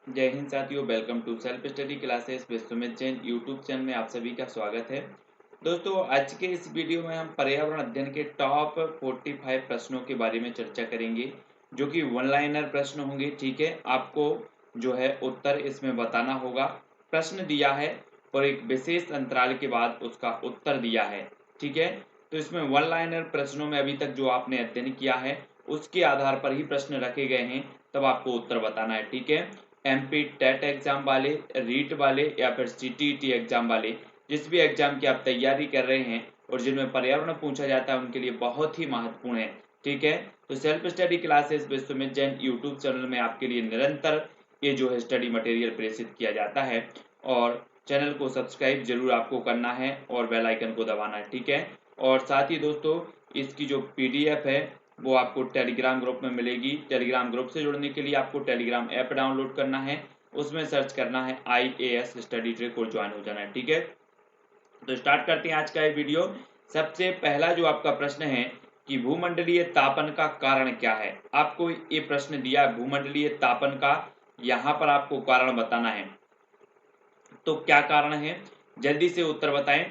जय हिंद साथियों, welcome to self study classes Vishwamit Jain YouTube channel में आप सभी का स्वागत है। दोस्तों, आज के इस वीडियो में हम पर्यावरण अध्ययन के टॉप 45 प्रश्नों के बारे में चर्चा करेंगे, जो कि वन लाइनर प्रश्न होंगे। ठीक है, आपको जो है उत्तर इसमें बताना होगा। प्रश्न दिया है और एक विशेष अंतराल के बाद उसका उत्तर दिया है। ठीक है, तो इसमें वन लाइनर प्रश्नों में अभी तक जो आपने अध्ययन किया है उसके आधार पर ही प्रश्न रखे गए हैं, तब आपको उत्तर बताना है। ठीक है, एमपी टेट एग्जाम वाले, रीट वाले या फिर सीटीईटी एग्जाम वाले, जिस भी एग्जाम की आप तैयारी कर रहे हैं और जिनमें पर्यावरण पूछा जाता है, उनके लिए बहुत ही महत्वपूर्ण है। ठीक है, तो self study classes Vishwamit Jain YouTube channel में आपके लिए निरंतर ये जो है स्टडी मटेरियल प्रेषित किया जाता है, और चैनल को सब्सक्राइब जरूर आपको करना है और बेल आइकन को दबाना है। ठीक है, और साथ ही दोस्तों, इसकी जो पीडीएफ है वो आपको टेलीग्राम ग्रुप में मिलेगी। टेलीग्राम ग्रुप से जुड़ने के लिए आपको टेलीग्राम ऐप डाउनलोड करना है, उसमें सर्च करना है IAS स्टडी ट्रिक और ज्वाइन हो जाना है। ठीक है, तो स्टार्ट करते हैं आज का ये वीडियो। सबसे पहला जो आपका प्रश्न है कि भूमंडलीय तापन का कारण क्या है। आपको ये प्रश्न दिया है भूमंडलीय तापन का, यहाँ पर आपको कारण बताना है। तो क्या कारण है, जल्दी से उत्तर बताएं।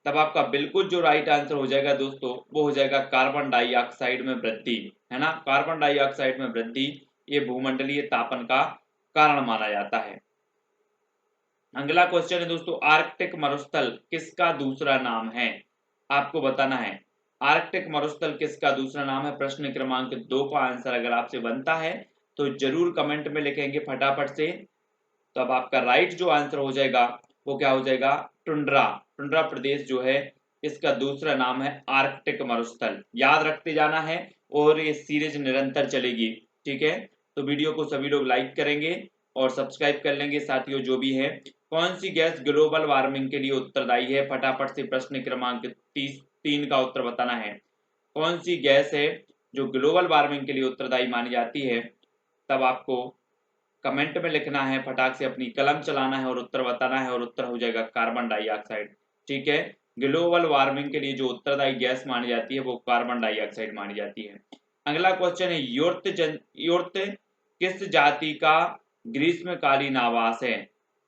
तब आपका बिल्कुल जो राइट आंसर हो जाएगा दोस्तों, वो हो जाएगा कार्बन डाइऑक्साइड में वृद्धि, है ना। कार्बन डाइऑक्साइड में वृद्धि ये भूमंडलीय तापन का कारण माना जाता है। अगला क्वेश्चन है दोस्तों, आर्कटिक मरुस्थल किसका दूसरा नाम है। आपको बताना है आर्कटिक मरुस्थल किसका दूसरा नाम है। प्रश्न क्रमांक 2 का आंसर अगर आपसे बनता है तो जरूर कमेंट में लिखेंगे फटाफट से। तो अब आपका राइट जो आंसर हो जाएगा वो क्या हो जाएगा, टुंड्रा। टुंड्रा प्रदेश जो है इसका दूसरा नाम है आर्कटिक मरुस्थल। याद रखते जाना है और ये सीरीज निरंतर चलेगी। ठीक है, तो वीडियो को सभी लोग लाइक करेंगे और सब्सक्राइब कर लेंगे साथियों जो भी है। कौन सी गैस ग्लोबल वार्मिंग के लिए उत्तरदायी है, फटाफट से प्रश्न क्रमांक 3 का उत्तर बताना है। कौन सी गैस है जो ग्लोबल वार्मिंग के लिए उत्तरदायी मानी जाती है। तब आपको कमेंट में लिखना है, फटाक से अपनी कलम चलाना है और उत्तर बताना है, और उत्तर हो जाएगा कार्बन डाइऑक्साइड। ठीक है, ग्लोबल वार्मिंग के लिए जो उत्तरदायी गैस मानी जाती है वो कार्बन डाइऑक्साइड मानी जाती है। अगला क्वेश्चन है, युर्त किस जाति का ग्रीष्मकालीन आवास है।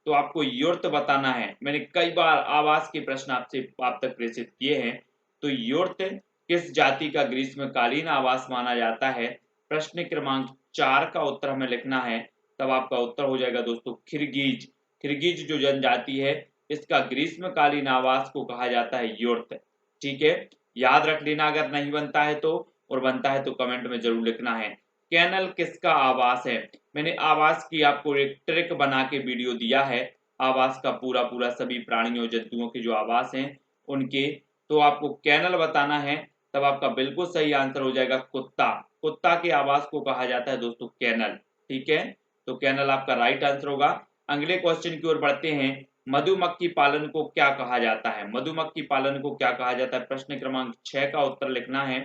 तो आपको युर्त बताना है। मैंने कई बार आवास के प्रश्न आप तक प्रेषित किए हैं। तो युर्त किस जाति का ग्रीष्मकालीन आवास माना जाता है। प्रश्न क्रमांक 4 का उत्तर हमें लिखना है। तब आपका उत्तर हो जाएगा दोस्तों खिरगीज। खिरगीज जो जनजाति है इसका ग्रीष्मकालीन आवास को कहा जाता है युर्त। ठीक है, याद रख लेना अगर नहीं बनता है तो, और बनता है तो कमेंट में जरूर लिखना है। कैनल किसका आवास है। मैंने आवास की आपको एक ट्रिक बना के वीडियो दिया है, आवास का पूरा पूरा सभी प्राणियों जंतुओं के जो आवास हैं उनके। तो आपको कैनल बताना है। तब आपका बिल्कुल सही आंसर हो जाएगा कुत्ता। कुत्ता के आवास को कहा जाता है दोस्तों कैनल। ठीक है, तो कैनल आपका राइट आंसर होगा। अगले क्वेश्चन की ओर बढ़ते हैं, मधुमक्खी पालन को क्या कहा जाता है। मधुमक्खी पालन को क्या कहा जाता है। प्रश्न क्रमांक 6 का उत्तर लिखना है,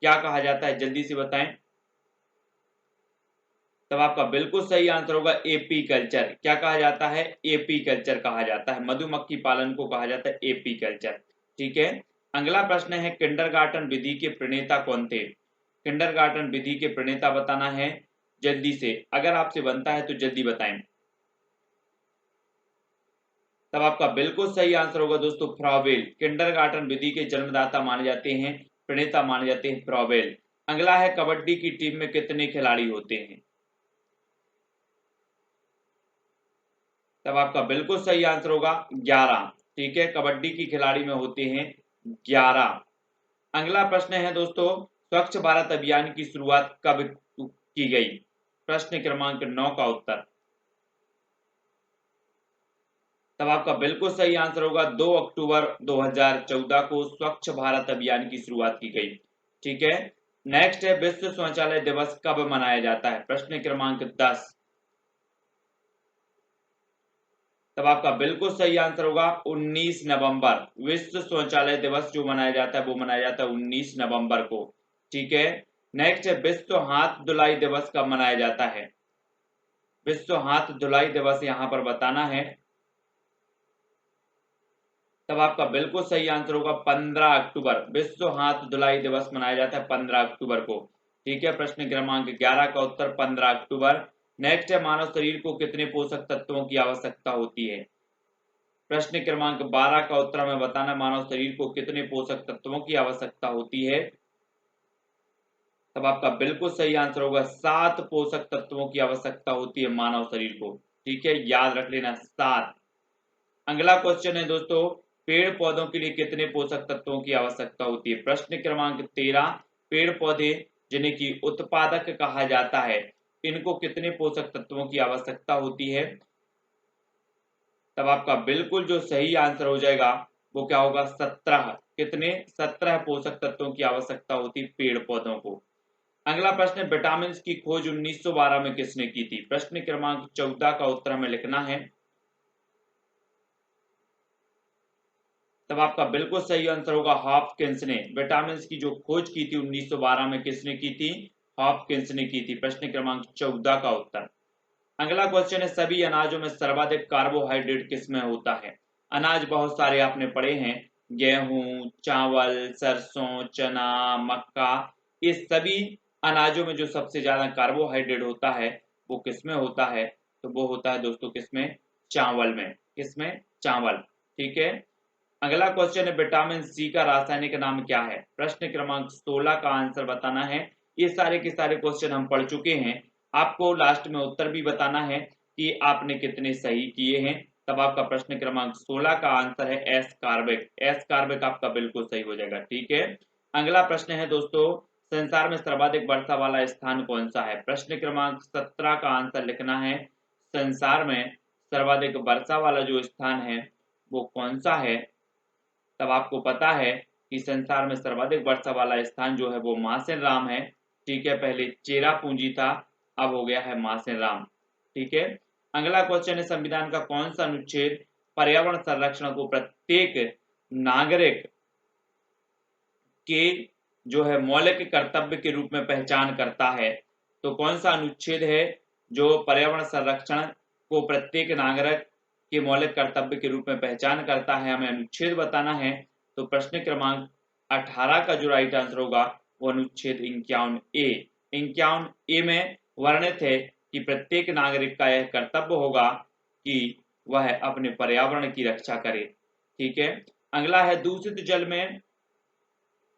क्या कहा जाता है जल्दी से बताएं। तब आपका बिल्कुल सही आंसर होगा एपी कल्चर। क्या कहा जाता है, एपी कल्चर कहा जाता है। मधुमक्खी पालन को कहा जाता है एपी कल्चर। ठीक है, अगला प्रश्न है, किंडरगार्टन विधि के प्रणेता कौन थे। किंडरगार्टन विधि के प्रणेता बताना है जल्दी से, अगर आपसे बनता है तो जल्दी बताएं। तब आपका बिल्कुल सही आंसर होगा दोस्तों फ्रॉबेल। किंडरगार्टन विधि के जन्मदाता माने जाते हैं, प्रणेता माने जाते हैं फ्रॉबेल। अगला है, कबड्डी की टीम में कितने खिलाड़ी होते हैं। तब आपका बिल्कुल सही आंसर होगा 11। ठीक है, कबड्डी की खिलाड़ी में होते हैं 11। अगला प्रश्न है दोस्तों, स्वच्छ भारत अभियान की शुरुआत कब की गई। प्रश्न क्रमांक 9 का उत्तर। तब आपका बिल्कुल सही आंसर होगा 2 अक्टूबर 2014 को स्वच्छ भारत अभियान की शुरुआत की गई। ठीक है, नेक्स्ट है, विश्व शौचालय दिवस कब मनाया जाता है। प्रश्न क्रमांक 10। तब आपका बिल्कुल सही आंसर होगा 19 नवंबर। विश्व शौचालय दिवस जो मनाया जाता है वो मनाया जाता है 19 नवंबर को। ठीक है, नेक्स्ट है, विश्व हाथ धुलाई दिवस कब मनाया जाता है। विश्व हाथ धुलाई दिवस यहां पर बताना है। तब आपका बिल्कुल सही आंसर होगा 15 अक्टूबर। विश्व हाथ धुलाई दिवस मनाया जाता है 15 अक्टूबर को। ठीक है, प्रश्न क्रमांक 11 का उत्तर 15 अक्टूबर। नेक्स्ट है मानव शरीर को कितने पोषक तत्वों की आवश्यकता होती है। प्रश्न क्रमांक 12 का उत्तर हमें बताना, मानव शरीर को कितने पोषक तत्वों की आवश्यकता होती है। तब आपका बिल्कुल सही आंसर होगा 7 पोषक तत्वों की आवश्यकता होती है मानव शरीर को। ठीक है, याद रख लेना 7। अगला क्वेश्चन है दोस्तों, पेड़ पौधों के लिए कितने पोषक तत्वों की आवश्यकता होती है। प्रश्न क्रमांक 13, पेड़ पौधे जिन्हें की उत्पादक कहा जाता है, इनको कितने पोषक तत्वों की आवश्यकता होती है। तब आपका बिल्कुल जो सही आंसर हो जाएगा वो क्या होगा, 17। कितने, 17 पोषक तत्वों की आवश्यकता होती पेड़ पौधों को। अगला प्रश्न है, विटामिन की खोज 1912 में किसने की थी। प्रश्न क्रमांक 14 का उत्तर हमें लिखना है। तब आपका बिल्कुल सही आंसर होगा हॉपकिंस ने। विटामिन की जो खोज की थी 1912 में किसने की थी, हॉपकिंस ने की थी। प्रश्न क्रमांक 14 का उत्तर। अगला क्वेश्चन है, सभी अनाजों में सर्वाधिक कार्बोहाइड्रेट किसमें होता है। अनाज बहुत सारे आपने पढ़े हैं, गेहूं, चावल, सरसों, चना, मक्का। इस सभी अनाजों में जो सबसे ज्यादा कार्बोहाइड्रेट होता है वो किसमें होता है, तो वो होता है दोस्तों किसमें, चावल में। किसमें, चावल। ठीक है। अगला क्वेश्चन है, विटामिन सी का रासायनिक नाम क्या है। प्रश्न क्रमांक 16 का आंसर बताना है। ये सारे के सारे क्वेश्चन हम पढ़ चुके हैं, आपको लास्ट में उत्तर भी बताना है कि आपने कितने सही किए हैं। तब आपका प्रश्न क्रमांक 16 का आंसर है एस कार्बिक। एस कार्बिक आपका बिल्कुल सही हो जाएगा। ठीक है। अगला प्रश्न है दोस्तों, संसार में सर्वाधिक वर्षा वाला स्थान कौन सा है। प्रश्न क्रमांक 17 का आंसर लिखना है, संसार में सर्वाधिक वर्षा वाला जो स्थान है वो कौन सा है। तब आपको पता है कि संसार में सर्वाधिक वर्षा वाला स्थान जो है वो मासेनराम है। ठीक है, पहले चेरापूंजी था, अब हो गया है मासेनराम। ठीक है। अगला क्वेश्चन है, संविधान का कौन सा अनुच्छेद पर्यावरण संरक्षण को प्रत्येक नागरिक के जो है मौलिक कर्तव्य के रूप में पहचान करता है। तो कौन सा अनुच्छेद है जो पर्यावरण संरक्षण को प्रत्येक नागरिक के मौलिक कर्तव्य के रूप में पहचान करता है, हमें अनुच्छेद बताना है। तो प्रश्न क्रमांक 18 का जो राइट आंसर होगा वो अनुच्छेद 51A। 51A में वर्णित है कि प्रत्येक नागरिक का यह कर्तव्य होगा कि वह अपने पर्यावरण की रक्षा करे। ठीक है। अगला है,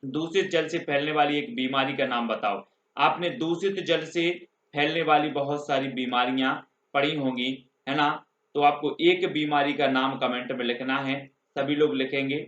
दूषित जल से फैलने वाली एक बीमारी का नाम बताओ। आपने दूषित जल से फैलने वाली बहुत सारी बीमारियां पढ़ी होंगी, है ना। तो आपको एक बीमारी का नाम कमेंट में लिखना है, सभी लोग लिखेंगे।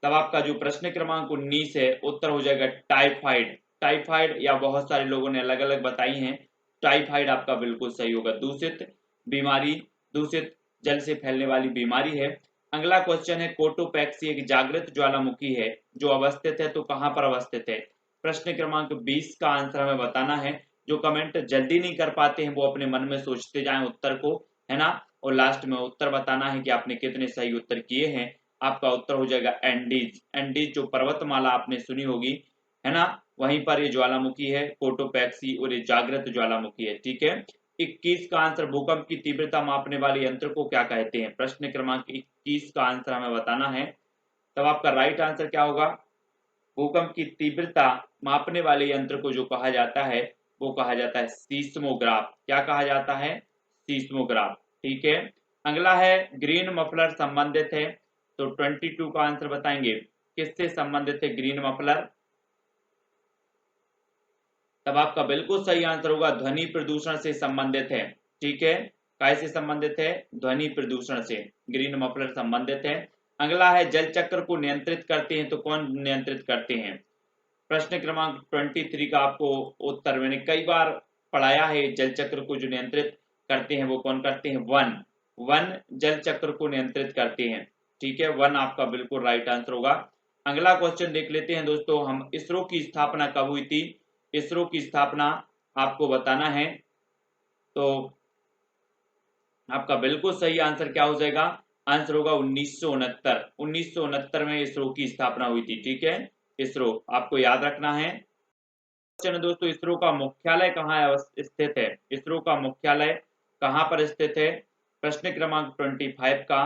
तब आपका जो प्रश्न क्रमांक 19 है उत्तर हो जाएगा टाइफाइड। टाइफाइड या बहुत सारे लोगों ने अलग अलग बताई हैं, टाइफाइड आपका बिल्कुल सही होगा। दूषित बीमारी, दूषित जल से फैलने वाली बीमारी है। अगला क्वेश्चन है, कोटोपैक्सी एक जागृत ज्वालामुखी है जो अवस्थित है, तो कहां पर अवस्थित है। प्रश्न क्रमांक 20 का आंसर हमें बताना है। जो कमेंट जल्दी नहीं कर पाते हैं वो अपने मन में सोचते जाएं उत्तर को, है ना, और लास्ट में उत्तर बताना है कि आपने कितने सही उत्तर किए हैं। आपका उत्तर हो जाएगा एंडीज। एंडीज जो पर्वतमाला आपने सुनी होगी, है ना, वहीं पर ये ज्वालामुखी है कोटोपैक्सी, और ये जागृत ज्वालामुखी है। ठीक है। 21 का आंसर, भूकंप की तीव्रता मापने वाले यंत्र को क्या कहते हैं। प्रश्न क्रमांक 21 का आंसर हमें बताना है। तब आपका राइट आंसर क्या होगा, भूकंप की तीव्रता मापने वाले यंत्र को जो कहा जाता है वो कहा जाता है सीस्मोग्राफ। क्या कहा जाता है, सीस्मोग्राफ। ठीक है। अगला है, ग्रीन मफलर संबंधित है, तो 22 का आंसर बताएंगे, किससे संबंधित है ग्रीन मफलर। तब आपका बिल्कुल सही आंसर होगा ध्वनि प्रदूषण से संबंधित है। ठीक है, काय से संबंधित है, ध्वनि प्रदूषण से ग्रीन मफलर संबंधित है। अगला है, जल चक्र को नियंत्रित करते हैं, तो कौन नियंत्रित करते हैं। प्रश्न क्रमांक 23 का आपको उत्तर मैंने कई बार पढ़ाया है, जल चक्र को जो नियंत्रित करते हैं वो कौन करते हैं, वन। वन जल चक्र को नियंत्रित करते हैं। ठीक है, वन आपका बिल्कुल राइट आंसर होगा। अगला क्वेश्चन देख लेते हैं दोस्तों हम, इसरो की स्थापना कब हुई थी। इसरो की स्थापना आपको बताना है, तो आपका बिल्कुल सही आंसर क्या हो जाएगा, आंसर होगा 1969। 1969 में इसरो की स्थापना हुई थी। ठीक है, इसरो आपको याद रखना है। क्वेश्चन है दोस्तों, इसरो का मुख्यालय कहाँ स्थित है। इसरो का मुख्यालय कहाँ पर स्थित है। प्रश्न क्रमांक 25 का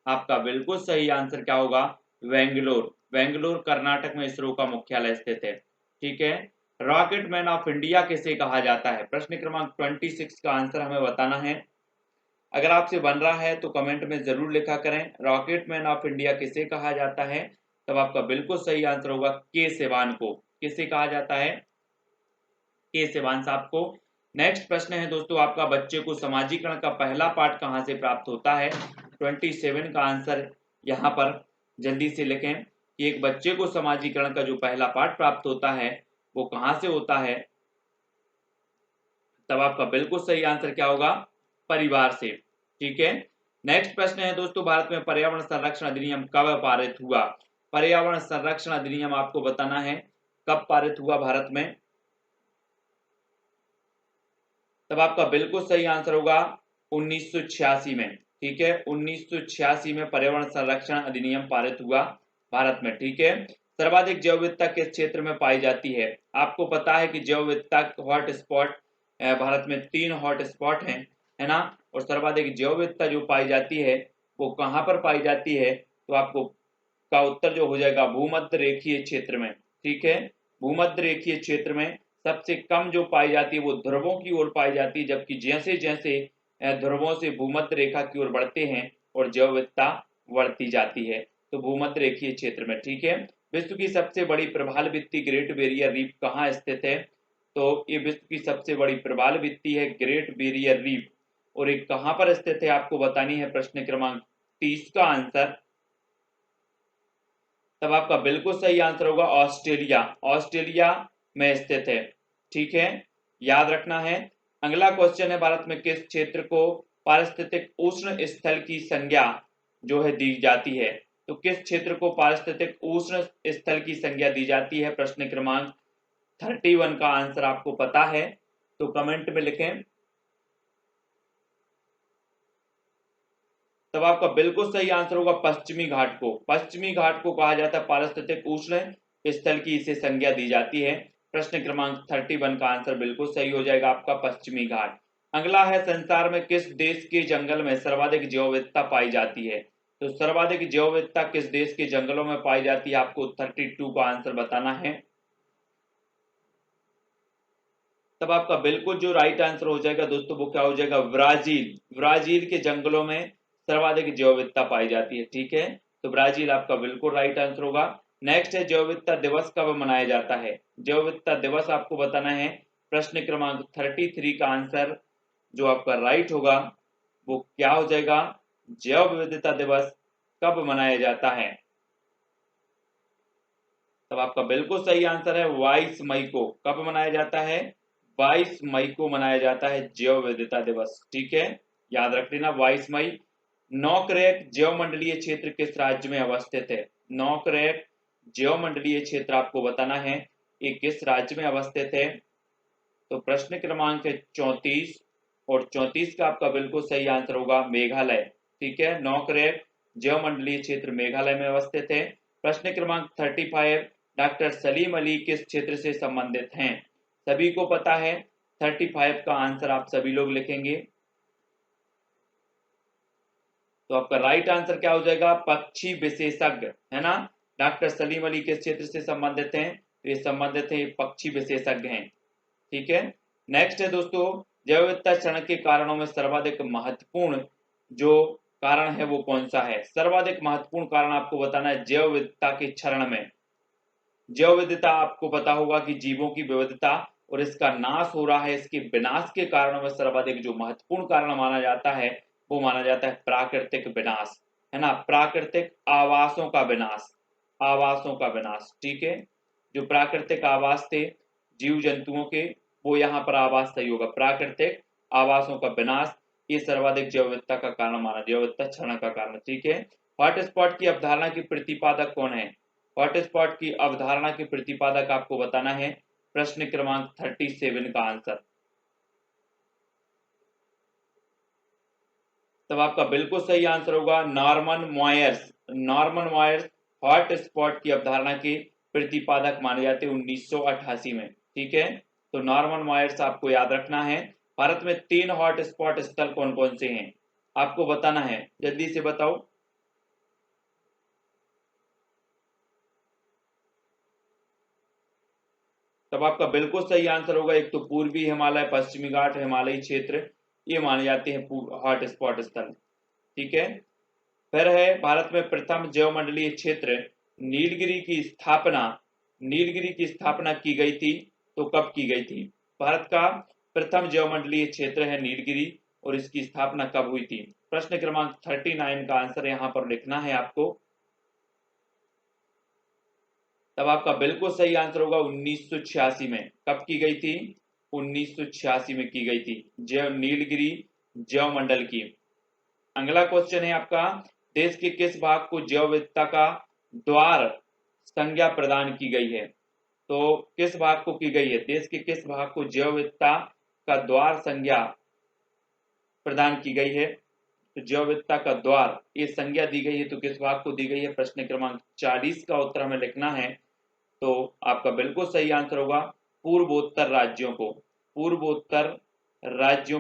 आपका बिल्कुल सही आंसर क्या होगा, बेंगलोर। बेंगलोर कर्नाटक में इसरो का मुख्यालय स्थित है। ठीक है। रॉकेट मैन ऑफ इंडिया किसे कहा जाता है? प्रश्न क्रमांक 26 का आंसर हमें बताना है। अगर आपसे बन रहा है तो कमेंट में जरूर लिखा करें, रॉकेट मैन ऑफ इंडिया किसे कहा जाता है। तब आपका बिल्कुल सही आंसर होगा के सिवान को। किसे कहा जाता है? के सिवान साहब को। नेक्स्ट प्रश्न है दोस्तों आपका, बच्चे को समाजीकरण का पहला पाठ कहां से प्राप्त होता है? 27 का आंसर यहाँ पर जल्दी से लिखें कि एक बच्चे को समाजीकरण का जो पहला पाठ प्राप्त होता है वो कहां से होता है। तब आपका बिल्कुल सही आंसर क्या होगा? परिवार से। ठीक है। नेक्स्ट प्रश्न है दोस्तों, भारत में पर्यावरण संरक्षण अधिनियम कब पारित हुआ? पर्यावरण संरक्षण अधिनियम आपको बताना है कब पारित हुआ भारत में। तब आपका बिल्कुल सही आंसर होगा 1986 में। ठीक है, 1986 में पर्यावरण संरक्षण अधिनियम पारित हुआ भारत में। ठीक है। सर्वाधिक जैव विविधता किस क्षेत्र में पाई जाती है? आपको पता है कि जैव विविधता हॉट स्पॉट भारत में 3 हॉट स्पॉट हैं, है ना। और सर्वाधिक जैव विविधता जो पाई जाती है वो कहाँ पर पाई जाती है? तो आपको का उत्तर जो हो जाएगा भूमध्य रेखीय क्षेत्र में। ठीक है, भूमध्य रेखीय क्षेत्र में सबसे कम जो पाई जाती है वो ध्रुवों की ओर पाई जाती है, जबकि जैसे जैसे ध्रुवों से भूमध्य रेखा की ओर बढ़ते हैं और जैव विविधता बढ़ती जाती है, तो भूमध्य रेखीय क्षेत्र में। ठीक है। विश्व की सबसे बड़ी प्रवाल भित्ति ग्रेट बैरियर रीफ कहाँ स्थित है? तो ये विश्व की सबसे बड़ी प्रवाल भित्ति है ग्रेट बैरियर रीफ, और ये कहाँ पर स्थित है आपको बतानी है। प्रश्न क्रमांक 30 का आंसर। तब आपका बिल्कुल सही आंसर होगा ऑस्ट्रेलिया। ऑस्ट्रेलिया में स्थित है। ठीक है, याद रखना है। अगला क्वेश्चन है, भारत में किस क्षेत्र को पारिस्थितिक उष्ण स्थल की संज्ञा जो है दी जाती है? तो किस क्षेत्र को पारिस्थितिक उष्ण स्थल की संज्ञा दी जाती है? प्रश्न क्रमांक 31 का आंसर आपको पता है तो कमेंट में लिखें। तब आपका बिल्कुल सही आंसर होगा पश्चिमी घाट को। पश्चिमी घाट को कहा जाता है पारिस्थितिक उष्ण स्थल की इसे संज्ञा दी जाती है। प्रश्न क्रमांक 31 का आंसर बिल्कुल सही हो जाएगा आपका पश्चिमी घाट। अगला है, संसार में किस देश के जंगल में सर्वाधिक जैव विविधता पाई जाती है? तो सर्वाधिक जैव विविधता किस देश के जंगलों में पाई जाती है? आपको 32 का आंसर बताना है। तब आपका बिल्कुल जो राइट आंसर हो जाएगा दोस्तों वो क्या हो जाएगा? ब्राजील। ब्राजील के जंगलों में सर्वाधिक जैव विविधता पाई जाती है। ठीक है, तो ब्राजील आपका बिल्कुल राइट आंसर होगा। नेक्स्ट है, जैव विविधता दिवस कब मनाया जाता है? जैव विविधता दिवस आपको बताना है। प्रश्न क्रमांक 33 का आंसर जो आपका राइट होगा वो क्या हो जाएगा? जैव विविधता दिवस कब मनाया जाता है? तब आपका बिल्कुल सही आंसर है 22 मई को। कब मनाया जाता है? 22 मई को मनाया जाता है जैव विविधता दिवस। ठीक है, याद रख लेना 22 मई। नौकरेक जैव मंडलीय क्षेत्र किस राज्य में अवस्थित है? नौकरेक जैव मंडलीय क्षेत्र आपको बताना है ये किस राज्य में अवस्थित है। तो प्रश्न क्रमांक 34 और 34 का आपका बिल्कुल सही आंसर होगा मेघालय। ठीक है, नौकरेक जैव मंडलीय क्षेत्र मेघालय में अवस्थित है। प्रश्न क्रमांक 35, डॉक्टर सलीम अली किस क्षेत्र से संबंधित हैं? सभी को पता है 35 का आंसर आप सभी लोग लिखेंगे। तो आपका राइट आंसर क्या हो जाएगा? पक्षी विशेषज्ञ, है ना। डॉक्टर सलीम अली किस क्षेत्र से संबंधित हैं? तो ये संबंधित है, पक्षी विशेषज्ञ हैं। ठीक है। नेक्स्ट है दोस्तों, जैव विविधता क्षरण के कारणों में सर्वाधिक महत्वपूर्ण जो कारण है वो कौन सा है? सर्वाधिक महत्वपूर्ण कारण आपको बताना है जैव विविधता के क्षरण में। जैव विविधता आपको पता होगा कि जीवों की विविधता और इसका नाश हो रहा है, इसके विनाश के कारणों में सर्वाधिक जो महत्वपूर्ण कारण माना जाता है वो माना जाता है प्राकृतिक विनाश, है ना। प्राकृतिक आवासों का विनाश, आवासों का विनाश। ठीक है, जो प्राकृतिक आवास थे जीव जंतुओं के वो यहाँ पर आवास सही होगा। प्राकृतिक आवासों का विनाश ये सर्वाधिक जैव विविधता का कारण माना, जैव विविधता क्षरण का कारण। ठीक है। हॉटस्पॉट की अवधारणा की प्रतिपादक कौन है? हॉटस्पॉट की अवधारणा के प्रतिपादक आपको बताना है। प्रश्न क्रमांक 37 का आंसर। तब आपका बिल्कुल सही आंसर होगा नॉर्मन मॉयर्स। नॉर्मन मॉयर्स हॉटस्पॉट की अवधारणा के प्रतिपादक माने जाते हैं 1988 में। ठीक है, तो नॉर्मन मॉयर्स आपको याद रखना है। भारत में 3 हॉटस्पॉट स्थल कौन कौन से हैं आपको बताना है, जल्दी से बताओ। तब आपका बिल्कुल सही आंसर होगा, एक तो पूर्वी हिमालय, पश्चिमी घाट, हिमालयी क्षेत्र, ये माने जाते हैं हॉट स्पॉट स्थल। ठीक है, फिर है भारत में प्रथम जैवमंडलीय क्षेत्र नीलगिरी की स्थापना की गई थी, तो कब की गई थी? भारत का प्रथम जैवमंडलीय क्षेत्र है नीलगिरी, और इसकी स्थापना कब हुई थी? प्रश्न क्रमांक 39 का आंसर यहां पर लिखना है आपको। तब आपका बिल्कुल सही आंसर होगा 1986 में। कब की गई थी? 1986 में की गई थी नीलगिरी जैव मंडल की। अगला क्वेश्चन है आपका, देश के किस भाग को जैव विविधता का द्वार संज्ञा प्रदान की गई है? तो किस भाग को की गई है? देश के किस भाग को जैव विविधता का द्वार संज्ञा प्रदान की गई है? तो जैव विविधता का द्वार ये संज्ञा दी गई है, तो किस भाग को दी गई है? प्रश्न क्रमांक 40 का उत्तर हमें लिखना है। तो आपका बिल्कुल सही आंसर होगा पूर्वोत्तर राज्यों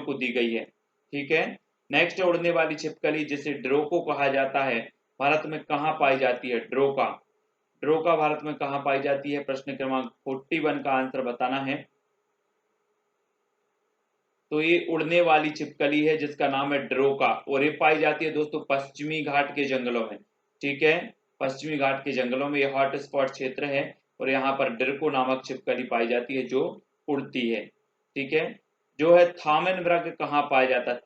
को दी गई है। ठीक है, नेक्स्ट उड़ने वाली छिपकली जिसे ड्रोको कहा जाता है, भारत में कहां पाई जाती है? ड्रोका भारत में कहां पाई जाती है? प्रश्न क्रमांक 41 का आंसर बताना है। तो ये उड़ने वाली छिपकली है जिसका नाम है ड्रोका, और ये पाई जाती है दोस्तों पश्चिमी घाट के जंगलों में। ठीक है, पश्चिमी घाट के जंगलों में ये हॉट स्पॉट क्षेत्र है, और यहाँ पर ड्रोको नामक छिपकली पाई जाती है जो उड़ती है। ठीक है, जो है थामिन मृग कहाँ पाया जाता है?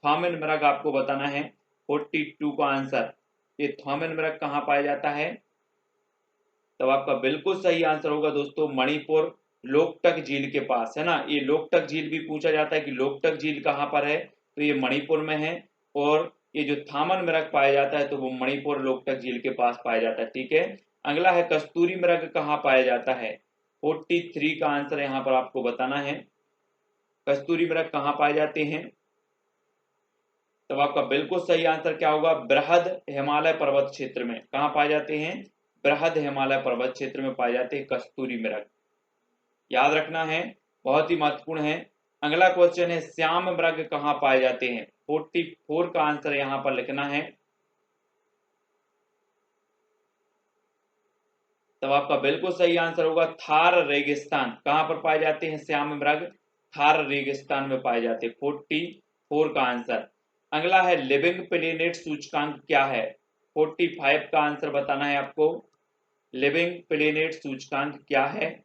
थामिन मृग आपको बताना है 42 का आंसर। ये थामिन मृग कहाँ पाया जाता है? तब आपका बिल्कुल सही आंसर होगा दोस्तों मणिपुर लोकटक झील के पास, है ना। ये लोकटक झील भी पूछा जाता है कि लोकटक झील कहाँ पर है, तो ये मणिपुर में है। और ये जो थामन मृग पाया जाता है तो वो मणिपुर लोकटक झील के पास पाया जाता है। ठीक है, अगला है कस्तूरी मृग कहाँ पाया जाता है? 43 का आंसर यहाँ पर आपको बताना है। कस्तूरी मृग कहाँ पाए जाते हैं? तब आपका बिल्कुल सही आंसर क्या होगा? बृहद हिमालय पर्वत क्षेत्र में। कहाँ पाए जाते हैं? बृहद हिमालय पर्वत क्षेत्र में पाए जाते हैं कस्तूरी मृग, याद रखना है, बहुत ही महत्वपूर्ण है। अगला क्वेश्चन है श्याम मृग कहाँ पाए जाते हैं? 44 का आंसर यहां पर लिखना है। तब आपका बिल्कुल सही आंसर होगा थार रेगिस्तान। कहां पर पाए जाते हैं श्याम मृग? थार रेगिस्तान में पाए जाते हैं। 44 का आंसर। अगला है लिविंग प्लेनेट सूचकांक क्या है? 45 का आंसर बताना है आपको। लिविंग प्लेनेट सूचकांक क्या है?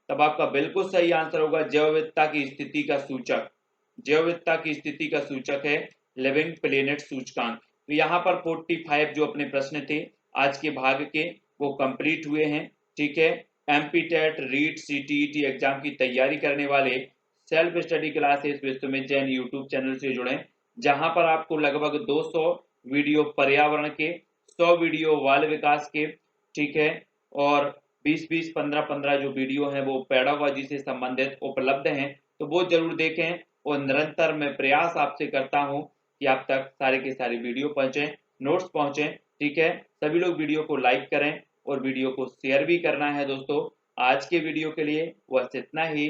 तब आपका बिल्कुल सही आंसर होगा जैव विविधता की स्थिति का सूचक। जैव विविधता की स्थिति का सूचक है लिविंग प्लेनेट सूचकांक। तो यहाँ पर 45 जो अपने प्रश्न थे आज के भाग के वो कंप्लीट हुए हैं। ठीक है, MP TET, REET, CTET exam की तैयारी करने वाले self study classes Vishwamit Jain YouTube channel से जुड़े, जहां पर आपको लगभग 200 वीडियो पर्यावरण के, 100 वीडियो बाल विकास के, ठीक है, और 20-20, 15-15 जो वीडियो हैं वो पेडागोजी से संबंधित उपलब्ध हैं, तो वो जरूर देखें। और निरंतर मैं प्रयास आपसे करता हूं कि आप तक सारे के सारे वीडियो पहुंचे, नोट्स पहुंचे। ठीक है, सभी लोग वीडियो को लाइक करें और वीडियो को शेयर भी करना है दोस्तों। आज के वीडियो के लिए बस इतना ही।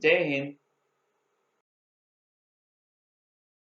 जय हिंद।